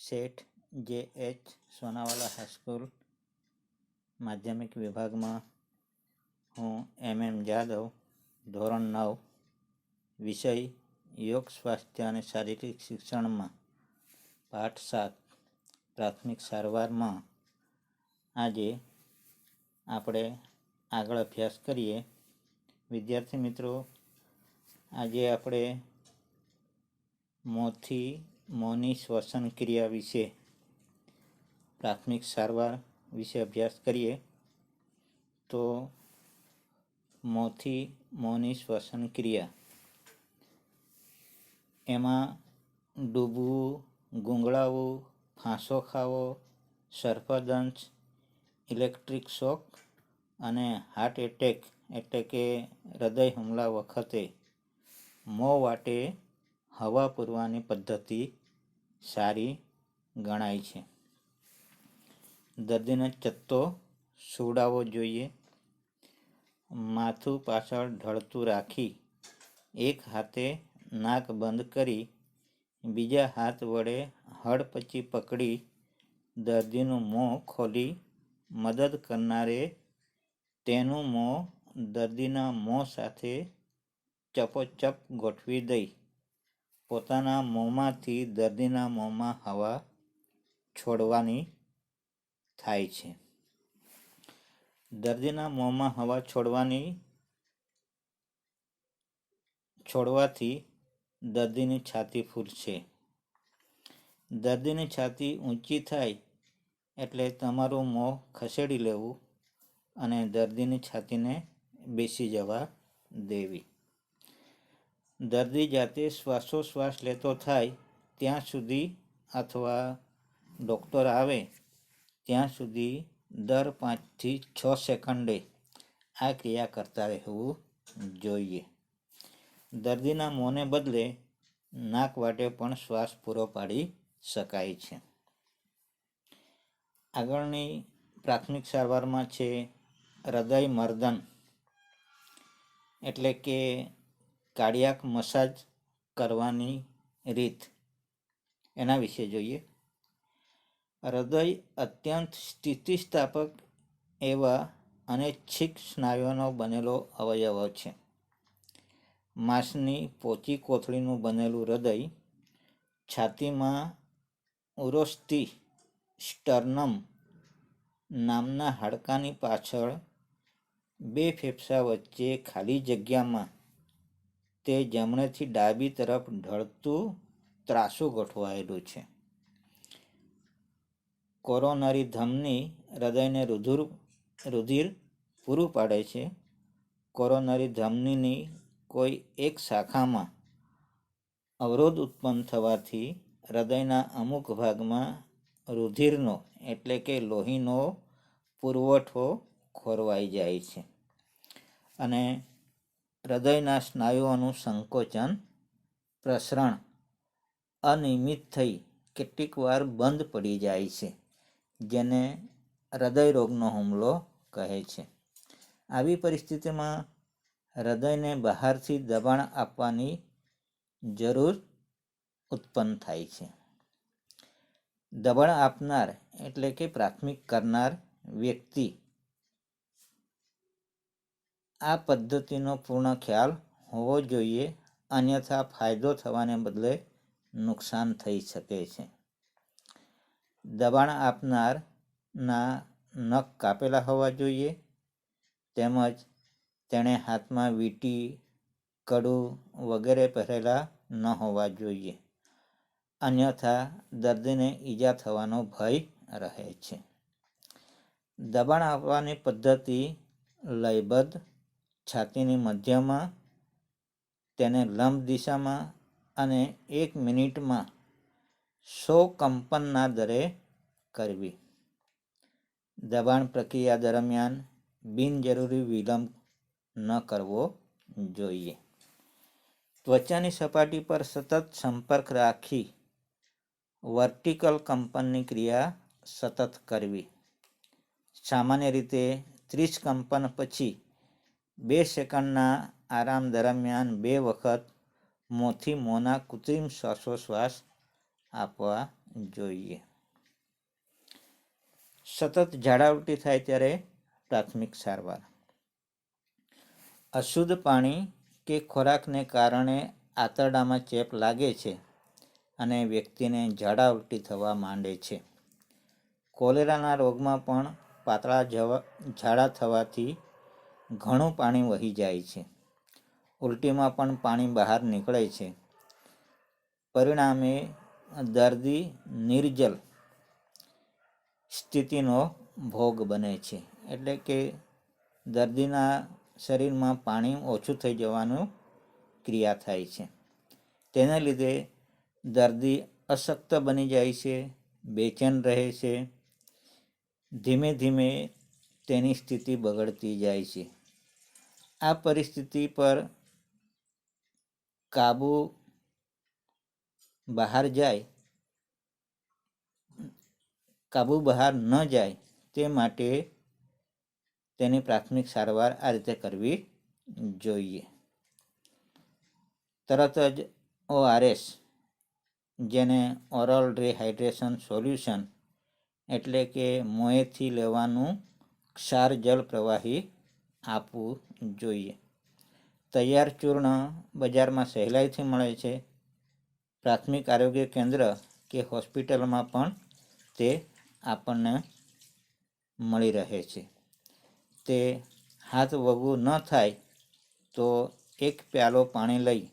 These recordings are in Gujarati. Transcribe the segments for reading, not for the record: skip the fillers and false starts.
શેઠ જે.એચ. સોનાવાલા હાઈસ્કૂલ માધ્યમિક વિભાગમાં હું એમ જાદવ, ધોરણ 9, વિષય યોગ, સ્વાસ્થ્ય અને શારીરિક શિક્ષણમાં પાઠ 7 પ્રાથમિક સારવારમાં આજે આપણે આગળ અભ્યાસ કરીએ. વિદ્યાર્થી મિત્રો, આજે આપણે મોંની શ્વસન ક્રિયા વિશે પ્રાથમિક સારવાર વિશે અભ્યાસ કરીએ. તો મોંની શ્વસન ક્રિયા, એમાં ડૂબવું, ગુંગળાવું, ફાંસો ખાવો, સર્પદંશ, ઇલેક્ટ્રિક શોક અને હાર્ટ એટેક એટલે કે હૃદય હુમલા વખતે મોં વાટે હવા પૂરવાની પદ્ધતિ સારી ગણાય છે. દર્દીને ચત્તો સુવડાવવો જોઈએ. માથું પાછળ ઢળતું રાખી એક હાથે નાક બંધ કરી બીજા હાથ વડે હડપચી પકડી દર્દીનું મોં ખોલી મદદ કરનારે તેનું મોં દર્દીના મોં સાથે ચપોચપ ગોઠવી દઈ પોતાના મોંમાંથી દર્દીના મોંમાં હવા છોડવાની થાય છે. દર્દીના મોંમાં હવા છોડવાથી દર્દીની છાતી ફૂલશે. દર્દીની છાતી ઊંચી થાય એટલે તમારું મોં ખસેડી લેવું અને દર્દીની છાતીને બેસી જવા દેવી. દર્દી જાતે શ્વાસોશ્વાસ લેતો થાય ત્યાં સુધી અથવા ડૉક્ટર આવે ત્યાં સુધી દર 5 થી 6 સેકન્ડે આ ક્રિયા કરતા રહેવું જોઈએ. દર્દીના મોંને બદલે નાક વાટે પણ શ્વાસ પૂરો પાડી શકાય છે. આગળની પ્રાથમિક સારવારમાં છે હૃદય મર્દન એટલે કે કાર્ડિયાક મસાજ કરવાની રીત, એના વિશે જોઈએ. હૃદય અત્યંત સ્થિતિસ્થાપક એવા અનૈચ્છિક સ્નાયુઓનો બનેલો અવયવ છે. માંસની પોચી કોથળીનું બનેલું હૃદય છાતીમાં ઉરોસ્થિ સ્ટર્નમ નામના હાડકાની પાછળ 2 ફેફસા વચ્ચે ખાલી જગ્યામાં તે જમણેથી ડાબી તરફ ઢળતું ત્રાંસું ગોઠવાયેલું છે. કોરોનરી ધમની હૃદયને રુધિર પૂરું પાડે છે. કોરોનરી ધમનીની કોઈ એક શાખામાં અવરોધ ઉત્પન્ન થવાથી હૃદયના અમુક ભાગમાં રુધિરનો એટલે કે લોહીનો પુરવઠો ખોરવાઈ જાય છે અને હૃદયના સ્નાયુઓનું સંકોચન, પ્રસરણ અનિયમિત થઈ કેટલીક વાર બંધ પડી જાય છે, જેને હૃદય રોગનો હુમલો કહે છે. આવી પરિસ્થિતિમાં હૃદયને બહારથી દબાણ આપવાની જરૂર ઉત્પન્ન થાય છે. દબાણ આપનાર એટલે કે પ્રાથમિક કરનાર વ્યક્તિ આ પદ્ધતિનો પૂર્ણ ખ્યાલ હોવો જોઈએ, અન્યથા ફાયદો થવાને બદલે નુકસાન થઈ શકે છે. દબાણ આપનારના નખ કાપેલા હોવા જોઈએ તેમજ તેણે હાથમાં વીંટી, કડું વગેરે પહેરેલા ન હોવા જોઈએ, અન્યથા દર્દીને ઈજા થવાનો ભય રહે છે. દબાણ આપવાની પદ્ધતિ લયબદ્ધ, છાતીની મધ્યમાં, તેને લંબ દિશામાં અને 1 મિનિટમાં 100 કંપનના દરે કરવી. દબાણ પ્રક્રિયા દરમિયાન બિનજરૂરી વિલંબ ન કરવો જોઈએ. ત્વચાની સપાટી પર સતત સંપર્ક રાખી વર્ટિકલ કંપનની ક્રિયા સતત કરવી. સામાન્ય રીતે 30 કંપન પછી 2 સેકન્ડના આરામ દરમિયાન 2 વખત મોંથી મોંના કૃત્રિમ શ્વાસોશ્વાસ આપવા જોઈએ. સતત ઝાડા ઉલટી થાય ત્યારે પ્રાથમિક સારવાર. અશુદ્ધ પાણી કે ખોરાકને કારણે આંતરડામાં ચેપ લાગે છે અને વ્યક્તિને ઝાડા ઉલટી થવા માંડે છે. કોલેરાના રોગમાં પણ પાતળા ઝાડા થવાથી ઘણું પાણી વહી જાય છે. ઉલટીમાં પણ પાણી બહાર નીકળે છે. પરિણામે દર્દી નિર્જલ સ્થિતિનો ભોગ બને છે. એટલે કે દર્દીના શરીરમાં પાણી ઓછું થઈ જવાનું ક્રિયા થાય છે. તેને લીધે દર્દી અશક્ત બની જાય છે, બેચેન રહે છે. ધીમે ધીમે તેની સ્થિતિ બગડતી જાય છે. આ પરિસ્થિતિ પર કાબુ બહાર ન જાય તે માટે તેની પ્રાથમિક સારવાર આ રીતે કરવી જોઈએ. તરત જ ORS, જેને ઓરલ રિહાઇડ્રેશન સોલ્યુશન એટલે કે મોંએથી લેવાનું ક્ષાર જલ પ્રવાહી આપવું જોઈએ. તૈયાર ચૂર્ણ બજારમાં સહેલાઈથી મળે છે. પ્રાથમિક આરોગ્ય કેન્દ્ર કે હોસ્પિટલમાં પણ તે આપણને મળી રહે છે. તે હાથ વગું ન થાય તો 1 પ્યાલો પાણી લઈ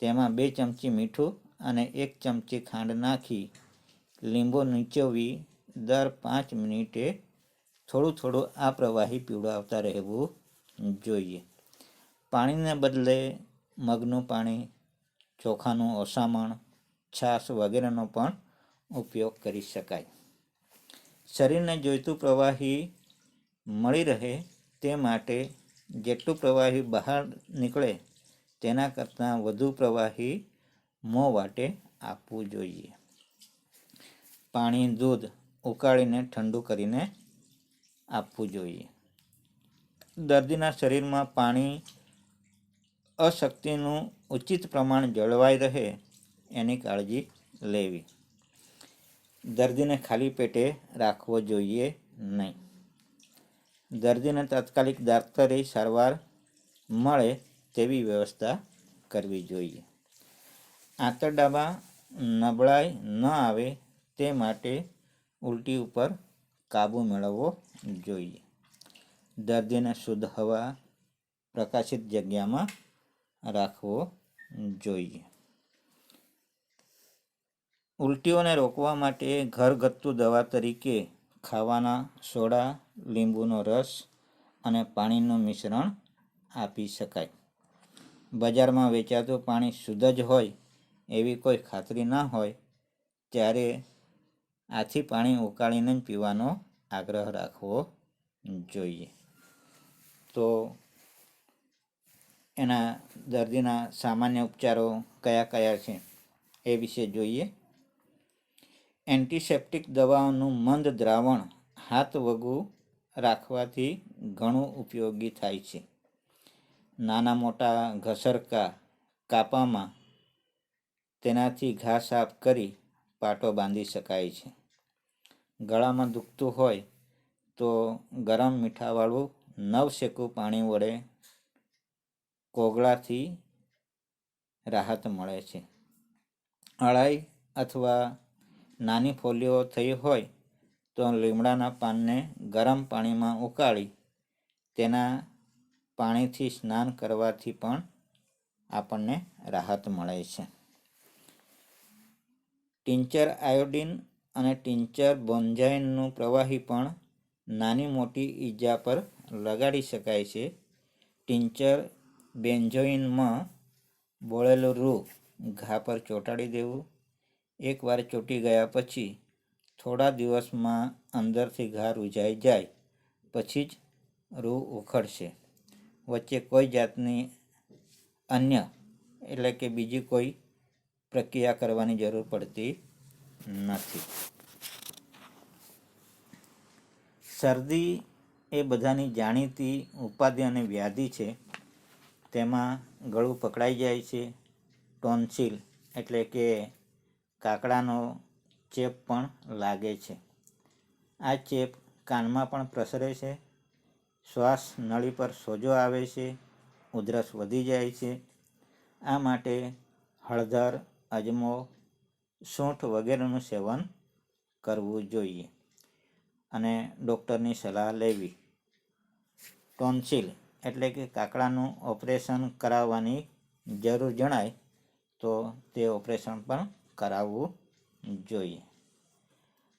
તેમાં 2 ચમચી મીઠું અને 1 ચમચી ખાંડ નાખી લીંબુ નીચોવી દર 5 મિનિટે થોડું થોડું આ પ્રવાહી પીવડાવતા રહેવું જોઈએ. પાણીને બદલે મગનું પાણી, ચોખાનું ઓસામણ, છાશ વગેરેનો પણ ઉપયોગ કરી શકાય. શરીરને જોઈતું પ્રવાહી મળી રહે તે માટે જેટલું પ્રવાહી બહાર નીકળે તેના કરતાં વધુ પ્રવાહી મોં વાટે આપવું જોઈએ. પાણી, દૂધ ઉકાળીને ઠંડુ કરીને આપવું જોઈએ. દર્દીના શરીરમાં પાણી અશક્તિનું ઉચિત પ્રમાણ જળવાઈ રહે એની કાળજી લેવી. દર્દીને ખાલી પેટે રાખવો જોઈએ નહીં. દર્દીને તાત્કાલિક ડૉક્ટરી સારવાર મળે તેવી વ્યવસ્થા કરવી જોઈએ. આંતરડામાં નબળાઈ ન આવે તે માટે ઉલટી ઉપર કાબૂ મેળવવો જોઈએ. દર્દીને શુદ્ધ હવા, પ્રકાશિત જગ્યામાં રાખવો જોઈએ. ઉલટીઓને રોકવા માટે ઘરગથ્થુ દવા તરીકે ખાવાના સોડા, લીંબુનો રસ અને પાણીનું મિશ્રણ આપી શકાય. બજારમાં વેચાતું પાણી શુદ્ધ જ હોય એવી કોઈ ખાતરી ના હોય ત્યારે આથી પાણી ઉકાળીને જ પીવાનો આગ્રહ રાખવો જોઈએ. તો એના દર્દીના સામાન્ય ઉપચારો કયા કયા છે એ વિશે જોઈએ. એન્ટિસેપ્ટિક દવાઓનું મંદ દ્રાવણ હાથ વગું રાખવાથી ઘણું ઉપયોગી થાય છે. નાના મોટા ઘસરકા કાપામાં તેનાથી ઘા સાફ કરી પાટો બાંધી શકાય છે. ગળામાં દુખતું હોય તો ગરમ મીઠાવાળું નવશેકું પાણી વડે કોગળાથી રાહત મળે છે. અળાઈ અથવા નાની ફોલ્લીઓ થઈ હોય તો લીમડાના પાનને ગરમ પાણીમાં ઉકાળી તેના પાણીથી સ્નાન કરવાથી પણ આપણને રાહત મળે છે. ટિંચર આયોડિન અને ટિંચર બોન્જાઇનનું પ્રવાહી પણ નાની મોટી ઈજા પર લગાડી શકાય છે. ટિંચર બેન્ઝોઇનમાં બોળેલું રૂ ઘા પર ચોંટાડી દેવું. એકવાર ચોંટી ગયા પછી થોડા દિવસમાં અંદરથી ઘા રૂઝાઈ જાય પછી જ રૂ ઉખડશે. વચ્ચે કોઈ જાતની અન્ય એટલે કે બીજી કોઈ પ્રક્રિયા કરવાની જરૂર પડતી નથી. શરદી એ બધાની જાણીતી ઉપાધિ અને વ્યાધિ છે. તેમાં ગળું પકડાઈ જાય છે. ટોન્સિલ એટલે કે કાકડાનો ચેપ પણ લાગે છે. આ ચેપ કાનમાં પણ પ્રસરે છે, શ્વાસ નળી પર સોજો આવે છે, ઉધરસ વધી જાય છે. આ માટે હળદર, અજમો, સૂંઠ વગેરેનું સેવન કરવું જોઈએ અને ડૉક્ટરની સલાહ લેવી. ટોન્સિલ એટલે કે કાકડાનું ઓપરેશન કરાવવાની જરૂર જણાય તો તે ઓપરેશન પણ કરાવવું જોઈએ.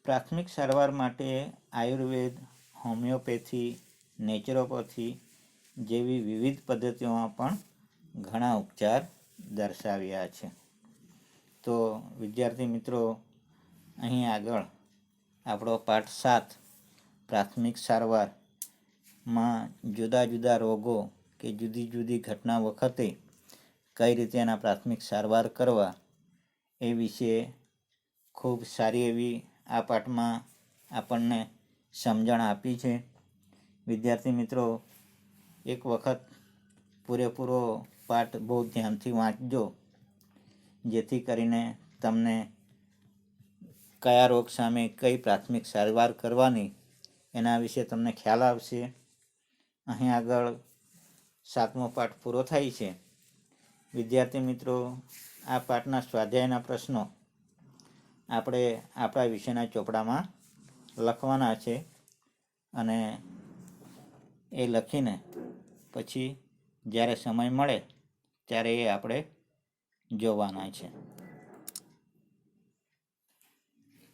પ્રાથમિક સારવાર માટે આયુર્વેદ, હોમિયોપેથી, નેચરોપેથી જેવી વિવિધ પદ્ધતિઓમાં પણ ઘણા ઉપચાર દર્શાવ્યા છે. તો વિદ્યાર્થી મિત્રો, અહીં આગળ આપણો પાઠ 7 પ્રાથમિક સારવારમાં જુદા જુદા રોગો કે જુદી જુદી ઘટના વખતે કઈ રીતે એના પ્રાથમિક સારવાર કરવા એ વિશે ખૂબ સારી એવી આ પાઠમાં આપણને સમજણ આપી છે. વિદ્યાર્થી મિત્રો, એક વખત પૂરેપૂરો પાઠ બહુ ધ્યાનથી વાંચજો, જેથી કરીને તમને કયા રોગ સામે કઈ પ્રાથમિક સારવાર કરવાની એના વિશે તમને ખ્યાલ આવશે. અહીં આગળ 7મો પાઠ પૂરો થાય છે. વિદ્યાર્થી મિત્રો, આ પાઠના સ્વાધ્યાયના પ્રશ્નો આપણે આપણા વિષયના ચોપડામાં લખવાના છે અને એ લખીને પછી જ્યારે સમય મળે ત્યારે એ આપણે જોવાના છે.